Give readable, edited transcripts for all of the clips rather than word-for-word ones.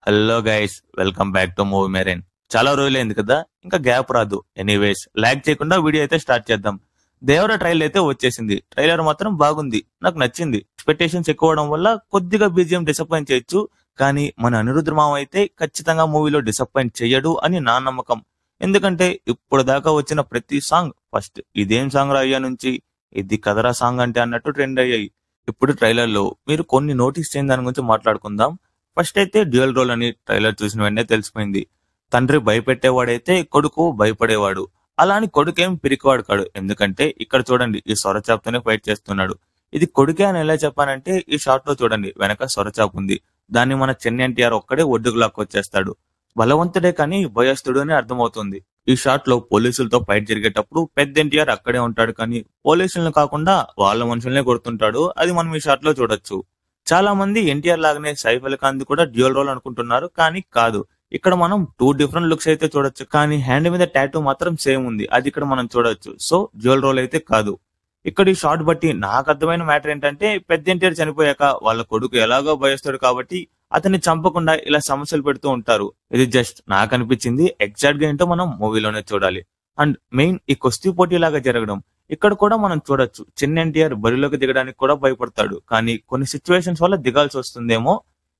Hello guys, welcome back to movie marine. చాలా రోజులైంది కదా, ఇంకా గ్యాప్ రాదు. ఎనీవేస్, లాగ్ చేయకుండా వీడియో అయితే స్టార్ట్ చేద్దాం. దేవర ట్రైలర్ అయితే వచ్చేసింది. ట్రైలర్ మాత్రం బాగుంది, నాకు నచ్చింది. ఎక్స్పెక్టేషన్స్ ఎక్కువ అవడం వల్ల కొద్దిగా బీజిఎం డిసప్పాయింట్ చేయొచ్చు, కానీ మన అనిరుద్ధ్ మామ అయితే ఖచ్చితంగా మూవీలో డిసప్పాయింట్ చెయ్యడు అని నా నమ్మకం. ఎందుకంటే ఇప్పుడు దాకా వచ్చిన ప్రతి సాంగ్ ఫస్ట్ ఇదేం సాంగ్ రా అయ్యా నుంచి ఇది కదరా సాంగ్ అంటే అన్నట్టు ట్రెండ్ అయ్యాయి. ఇప్పుడు ట్రైలర్ లో మీరు కొన్ని నోటీస్ చేయని దాని గురించి మాట్లాడుకుందాం. ఫస్ట్ అయితే డ్యూయల్ రోల్ అని ట్రైలర్ చూసిన వెంటనే తెలిసిపోయింది. తండ్రి భయపెట్టేవాడైతే కొడుకు భయపడేవాడు. అలా అని కొడుకేం పిరికివాడు కాడు. ఎందుకంటే ఇక్కడ చూడండి, ఈ సొరచాప్తోనే ఫైట్ చేస్తున్నాడు. ఇది కొడుకే అని ఎలా చెప్పానంటే, ఈ షాట్ లో చూడండి, వెనక సొరచాప్ ఉంది. దాన్ని మన చెన్నై ఎన్టీఆర్ ఒక్కడే ఒడ్డుకు లాక్కొచ్చేస్తాడు. బలవంతుడే కానీ భయస్తుడు అని అర్థమవుతుంది. ఈ షాట్ లో పోలీసులతో ఫైట్ జరిగేటప్పుడు పెద్ద ఎన్టీఆర్ అక్కడే ఉంటాడు, కానీ పోలీసులను కాకుండా వాళ్ళ మనుషుల్నే కొడుతుంటాడు. అది మనం ఈ షాట్ లో చూడొచ్చు. చాలా మంది ఎన్టీఆర్ లాగానే సైఫ్ అలీ ఖాన్ కూడా డ్యూయల్ రోల్ అనుకుంటున్నారు, కానీ కాదు. ఇక్కడ మనం 2 డిఫరెంట్ లుక్స్ అయితే చూడొచ్చు, కానీ హ్యాండ్ మీద టాటూ మాత్రం సేమ్ ఉంది. అది ఇక్కడ మనం చూడొచ్చు. సో డ్యూయల్ రోల్ అయితే కాదు. ఇక్కడ ఈ షాట్ బట్టి నాకు అర్థమైన మ్యాటర్ ఏంటంటే, పెద్ద ఎన్టీఆర్ చనిపోయాక వాళ్ళ కొడుకు ఎలాగో భయస్తాడు కాబట్టి అతన్ని చంపకుండా ఇలా సమస్యలు పెడుతూ ఉంటారు. ఇది జస్ట్ నాకు అనిపించింది. ఎగ్జాక్ట్ గా ఏంటో మనం మూవీలోనే చూడాలి. అండ్ మెయిన్ ఈ కుస్తీ పోటీ లాగా జరగడం ఇక్కడ కూడా మనం చూడొచ్చు. చిన్న ఎన్టీఆర్ బరిలోకి దిగడానికి కూడా భయపడతాడు, కానీ కొన్ని సిచ్యువేషన్స్ వల్ల దిగాల్సి వస్తుందేమో.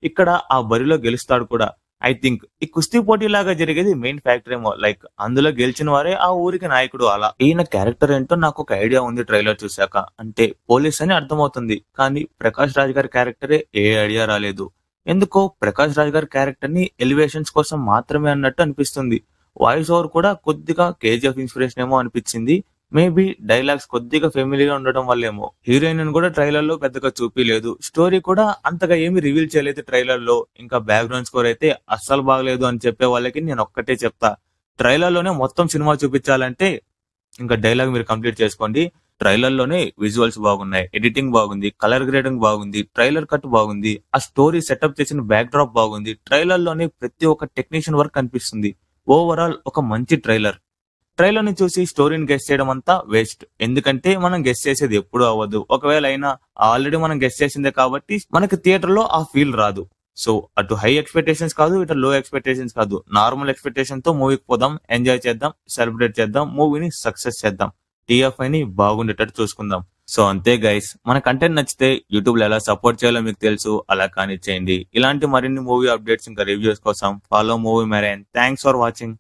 ఇక్కడ ఆ బరిలో గెలుస్తాడు కూడా. ఐ థింక్ ఈ కుస్తీ పోటీ లాగా జరిగేది మెయిన్ ఫ్యాక్టర్ ఏమో. లైక్ అందులో గెలిచిన వారే ఆ ఊరికి నాయకుడు. అలా ఈయన క్యారెక్టర్ ఏంటో నాకు ఒక ఐడియా ఉంది ట్రైలర్ చూశాక. అంటే పోలీస్ అని అర్థమవుతుంది, కానీ ప్రకాష్ రాజ్ గారి క్యారెక్టరే ఏ ఐడియా రాలేదు. ఎందుకో ప్రకాష్ రాజ్ గారి క్యారెక్టర్ ని ఎలివేషన్స్ కోసం మాత్రమే అన్నట్టు అనిపిస్తుంది. వాయిస్ ఓవర్ కూడా కొద్దిగా కేజీఎఫ్ ఇన్స్పిరేషన్ ఏమో అనిపించింది. మేబీ డైలాగ్స్ కొద్దిగా ఫెమిలీగా ఉండడం వల్లేమో. హీరోయిన్ కూడా ట్రైలర్ లో పెద్దగా చూపిలేదు. స్టోరీ కూడా అంతగా ఏమి రివీల్ చేయలేదు ట్రైలర్ లో. ఇంకా బ్యాక్గ్రౌండ్ స్కోర్ అయితే అస్సలు బాగలేదు అని చెప్పే వాళ్ళకి నేను ఒక్కటే చెప్తా, ట్రైలర్ లోనే మొత్తం సినిమా చూపించాలంటే ఇంకా డైలాగ్ మీరు కంప్లీట్ చేసుకోండి. ట్రైలర్ లోనే విజువల్స్ బాగున్నాయి, ఎడిటింగ్ బాగుంది, కలర్ గ్రేడింగ్ బాగుంది, ట్రైలర్ కట్ బాగుంది, ఆ స్టోరీ సెటప్ చేసిన బ్యాక్ డ్రాప్ బాగుంది. ట్రైలర్ లోనే ప్రతి ఒక్క టెక్నీషియన్ వర్క్ కనిపిస్తుంది. ఓవరాల్ ఒక మంచి ట్రైలర్. ట్రైలర్ ని చూసి స్టోరీని గెస్ చేయడం అంతా వేస్ట్. ఎందుకంటే మనం గెస్ చేసేది ఎప్పుడు అవ్వదు. ఒకవేళ అయినా ఆల్రెడీ మనం గెస్ చేసిందే కాబట్టి మనకి థియేటర్ లో ఆ ఫీల్ రాదు. సో అటు హై ఎక్స్పెక్టేషన్స్ కాదు, ఇటు లో ఎక్స్పెక్టేషన్స్ కాదు. నార్మల్ ఎక్స్పెక్టేషన్ తో మూవీకి పోదాం, ఎంజాయ్ చేద్దాం, సెలబ్రేట్ చేద్దాం, మూవీని సక్సెస్ చేద్దాం, టీఎఫ్ఐ ని బాగుండేటట్టు చూసుకుందాం. సో అంతే గైస్, మన కంటెంట్ నచ్చితే యూట్యూబ్ లో ఎలా సపోర్ట్ చేయాలో మీకు తెలుసు, అలా కానీ చేయండి. ఇలాంటి మరిన్ని మూవీ అప్డేట్స్ ఇంకా రివ్యూస్ కోసం follow movie marine. Thanks for watching.